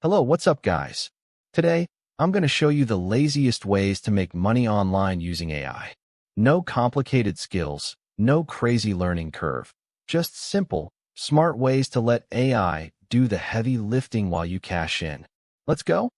Hello, what's up, guys? Today, I'm going to show you the laziest ways to make money online using AI. No complicated skills, no crazy learning curve, just simple, smart ways to let AI do the heavy lifting while you cash in. Let's go.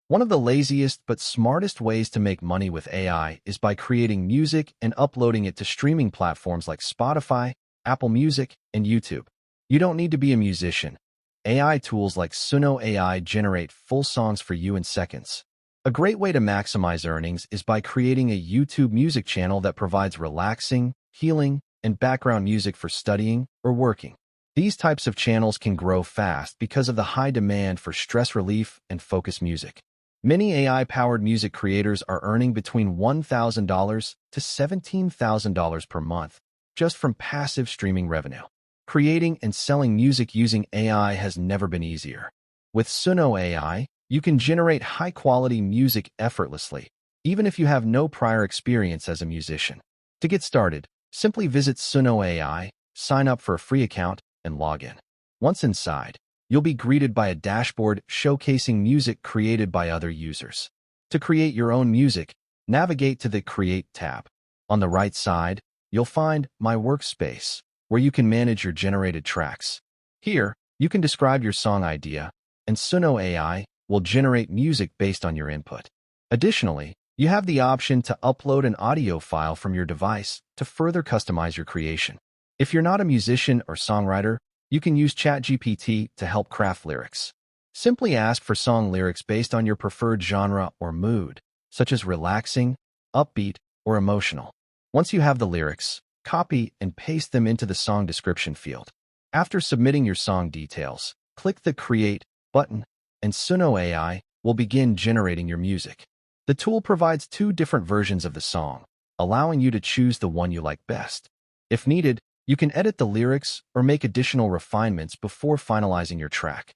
One of the laziest but smartest ways to make money with AI is by creating music and uploading it to streaming platforms like Spotify, Apple Music, and YouTube. You don't need to be a musician. AI tools like Suno AI generate full songs for you in seconds. A great way to maximize earnings is by creating a YouTube music channel that provides relaxing, healing, and background music for studying or working. These types of channels can grow fast because of the high demand for stress relief and focus music. Many AI-powered music creators are earning between $1,000 to $17,000 per month just from passive streaming revenue. Creating and selling music using AI has never been easier. With Suno AI, you can generate high-quality music effortlessly, even if you have no prior experience as a musician. To get started, simply visit Suno AI, sign up for a free account, and log in. Once inside, you'll be greeted by a dashboard showcasing music created by other users. To create your own music, navigate to the Create tab. On the right side, you'll find My Workspace, where you can manage your generated tracks. Here, you can describe your song idea, and Suno AI will generate music based on your input. Additionally, you have the option to upload an audio file from your device to further customize your creation. If you're not a musician or songwriter, you can use ChatGPT to help craft lyrics. Simply ask for song lyrics based on your preferred genre or mood, such as relaxing, upbeat, or emotional. Once you have the lyrics, copy and paste them into the song description field. After submitting your song details, click the Create button, and Suno AI will begin generating your music. The tool provides two different versions of the song, allowing you to choose the one you like best. If needed, you can edit the lyrics or make additional refinements before finalizing your track.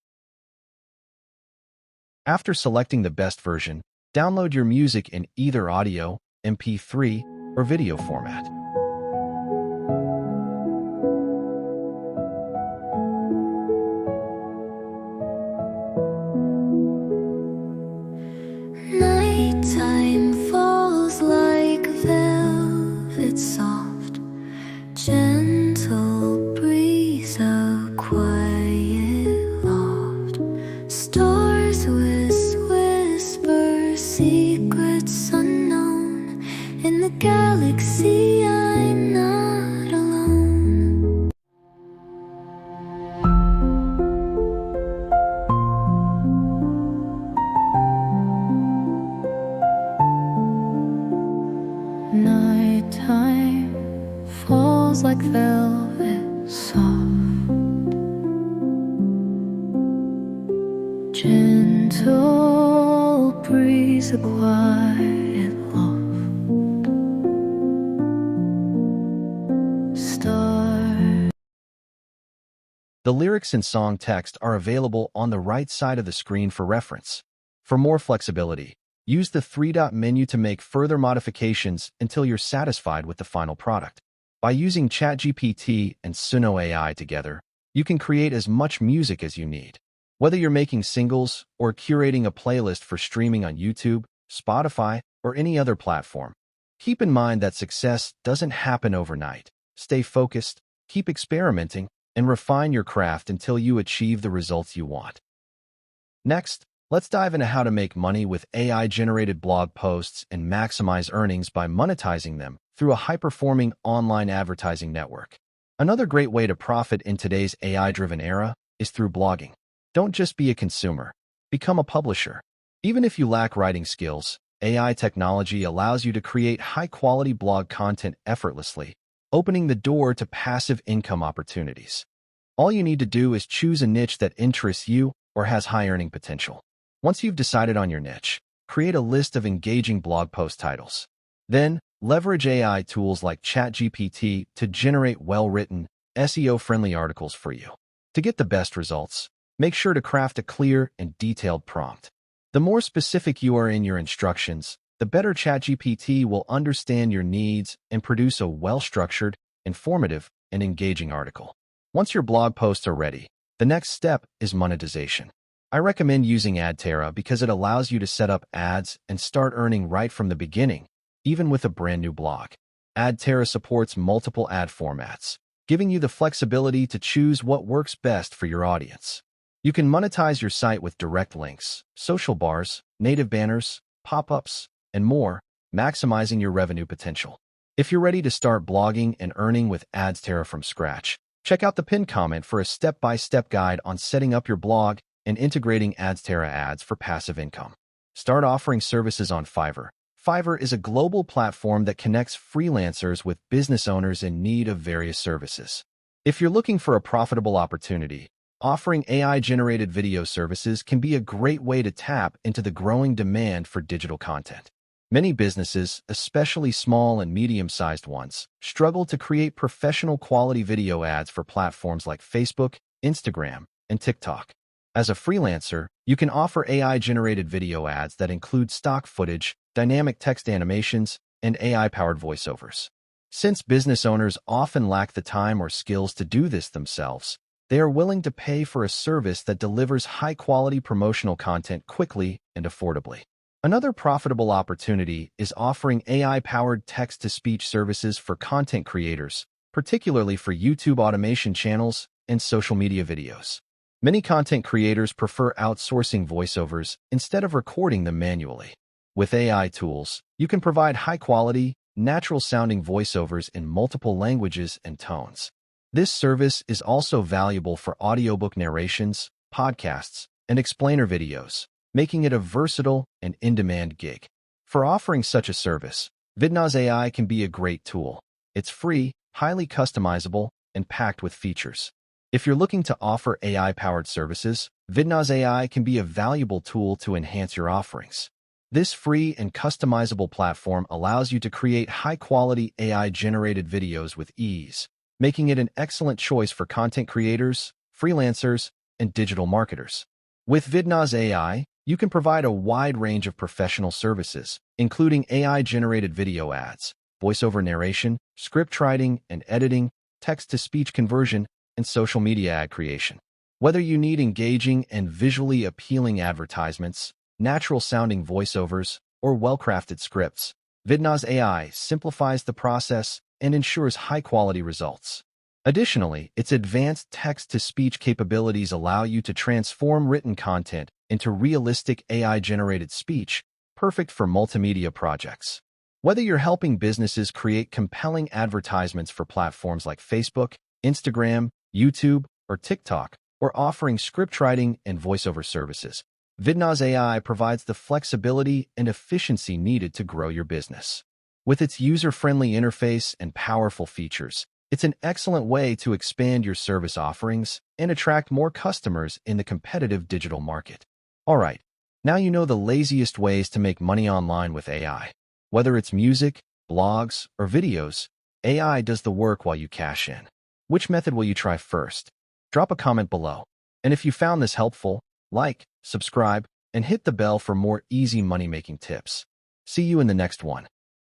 After selecting the best version, download your music in either audio, MP3, or video format. Nighttime falls like velvet soft, gentle breeze, a quiet loft. Stars whisper secrets unknown. In the galaxy, I'm not alone. Nighttime falls like velvet soft, gentle breeze, a quiet loft. Star. The lyrics and song text are available on the right side of the screen for reference. For more flexibility, use the three-dot menu to make further modifications until you're satisfied with the final product. By using ChatGPT and Suno AI together, you can create as much music as you need. Whether you're making singles or curating a playlist for streaming on YouTube, Spotify, or any other platform, keep in mind that success doesn't happen overnight. Stay focused, keep experimenting, and refine your craft until you achieve the results you want. Next, let's dive into how to make money with AI-generated blog posts and maximize earnings by monetizing them through a high-performing online advertising network. Another great way to profit in today's AI-driven era is through blogging. Don't just be a consumer. Become a publisher. Even if you lack writing skills, AI technology allows you to create high-quality blog content effortlessly, opening the door to passive income opportunities. All you need to do is choose a niche that interests you or has high earning potential. Once you've decided on your niche, create a list of engaging blog post titles. Then, leverage AI tools like ChatGPT to generate well-written, SEO-friendly articles for you. To get the best results, make sure to craft a clear and detailed prompt. The more specific you are in your instructions, the better ChatGPT will understand your needs and produce a well-structured, informative, and engaging article. Once your blog posts are ready, The next step is monetization. I recommend using AdTerra because it allows you to set up ads and start earning right from the beginning, even with a brand new blog. AdTerra supports multiple ad formats, giving you the flexibility to choose what works best for your audience. You can monetize your site with direct links, social bars, native banners, pop-ups, and more, maximizing your revenue potential. If you're ready to start blogging and earning with AdTerra from scratch, check out the pinned comment for a step-by-step guide on setting up your blog and integrating AdTerra ads for passive income. Start offering services on Fiverr. Fiverr is a global platform that connects freelancers with business owners in need of various services. If you're looking for a profitable opportunity, offering AI-generated video services can be a great way to tap into the growing demand for digital content. Many businesses, especially small and medium-sized ones, struggle to create professional quality video ads for platforms like Facebook, Instagram, and TikTok. As a freelancer, you can offer AI-generated video ads that include stock footage, dynamic text animations, and AI-powered voiceovers. Since business owners often lack the time or skills to do this themselves, they are willing to pay for a service that delivers high-quality promotional content quickly and affordably. Another profitable opportunity is offering AI-powered text-to-speech services for content creators, particularly for YouTube automation channels and social media videos. Many content creators prefer outsourcing voiceovers instead of recording them manually. With AI tools, you can provide high-quality, natural-sounding voiceovers in multiple languages and tones. This service is also valuable for audiobook narrations, podcasts, and explainer videos, making it a versatile and in-demand gig. For offering such a service, Vidnoz AI can be a great tool. It's free, highly customizable, and packed with features. If you're looking to offer AI-powered services, Vidnoz AI can be a valuable tool to enhance your offerings. This free and customizable platform allows you to create high-quality AI-generated videos with ease, making it an excellent choice for content creators, freelancers, and digital marketers. With Vidnoz AI, you can provide a wide range of professional services, including AI-generated video ads, voiceover narration, script writing and editing, text-to-speech conversion, and social media ad creation. Whether you need engaging and visually appealing advertisements, natural-sounding voiceovers, or well-crafted scripts, Vidnoz AI simplifies the process and ensures high-quality results. Additionally, its advanced text-to-speech capabilities allow you to transform written content into realistic AI-generated speech, perfect for multimedia projects. Whether you're helping businesses create compelling advertisements for platforms like Facebook, Instagram, YouTube, or TikTok, or offering script writing and voiceover services, Vidnoz AI provides the flexibility and efficiency needed to grow your business. With its user-friendly interface and powerful features, it's an excellent way to expand your service offerings and attract more customers in the competitive digital market. All right, now you know the laziest ways to make money online with AI. Whether it's music, blogs, or videos, AI does the work while you cash in. Which method will you try first? Drop a comment below. And if you found this helpful, like, subscribe, and hit the bell for more easy money-making tips. See you in the next one.